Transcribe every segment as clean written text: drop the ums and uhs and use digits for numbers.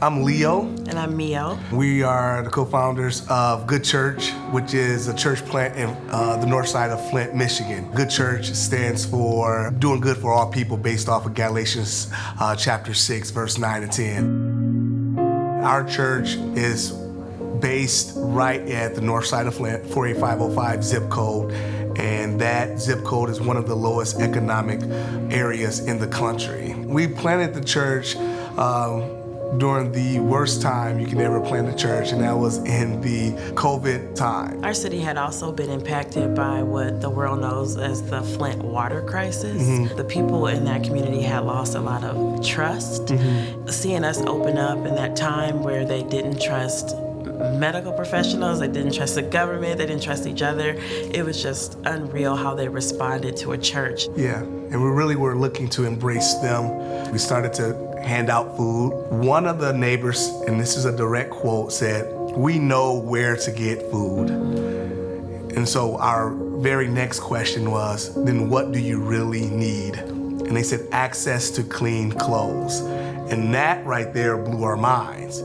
I'm Leo. And I'm Mio. We are the co-founders of Good Church, which is a church plant in the north side of Flint, Michigan. Good Church stands for doing good for all people based off of Galatians chapter 6, verse 9 and 10. Our church is based right at the north side of Flint, 48505 zip code, and that zip code is one of the lowest economic areas in the country. We planted the church during the worst time you can ever plant a church, and that was in the COVID time. Our city had also been impacted by what the world knows as the Flint water crisis. The people in that community had lost a lot of trust. Seeing us open up in that time where they didn't trust medical professionals, they didn't trust the government, they didn't trust each other. It was just unreal how they responded to a church. Yeah, and we really were looking to embrace them. We started to hand out food. One of the neighbors, and this is a direct quote, said, "We know where to get food." And so our very next question was, then what do you really need? And they said, access to clean clothes. And that right there blew our minds.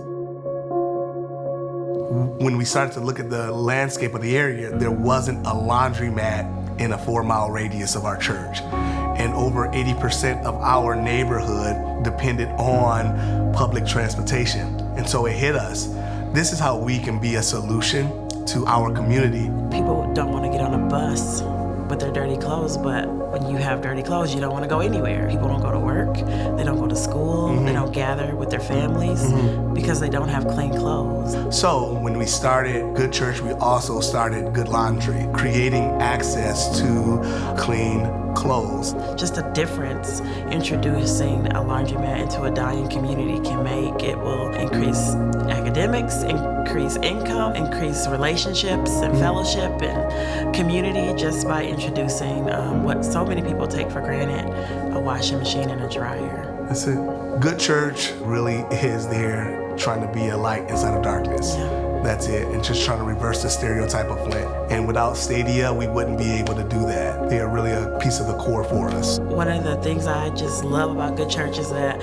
When we started to look at the landscape of the area, there wasn't a laundromat in a 4-mile radius of our church. And over 80% of our neighborhood depended on public transportation. And so it hit us. This is how we can be a solution to our community. People don't want to get on a bus with their dirty clothes, but when you have dirty clothes, you don't want to go anywhere. People don't go to work, they don't go to school, they don't gather with their families because they don't have clean clothes. So when we started Good Church, we also started Good Laundry, creating access to clean clothes. Just a difference introducing a laundromat into a dying community can make. It will increase academics, increase income, increase relationships and fellowship and community just by introducing what so many people take for granted, a washing machine and a dryer. That's it. Good Church really is there trying to be a light inside of darkness. Yeah. That's it, and just trying to reverse the stereotype of Flint. And without Stadia, we wouldn't be able to do that. They are really a piece of the core for us. One of the things I just love about Good Church is that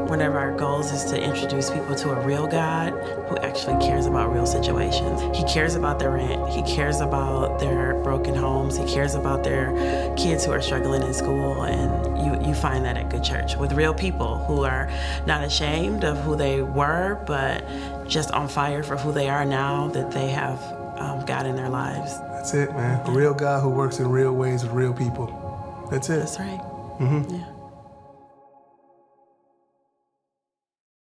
whenever our goals is to introduce people to a real God who actually cares about real situations. He cares about their rent. He cares about their broken homes. He cares about their kids who are struggling in school. And you find that at Good Church with real people who are not ashamed of who they were, but just on fire for who they are now that they have God in their lives. That's it, man. A real God who works in real ways with real people. That's it. That's right. Mm-hmm. Yeah.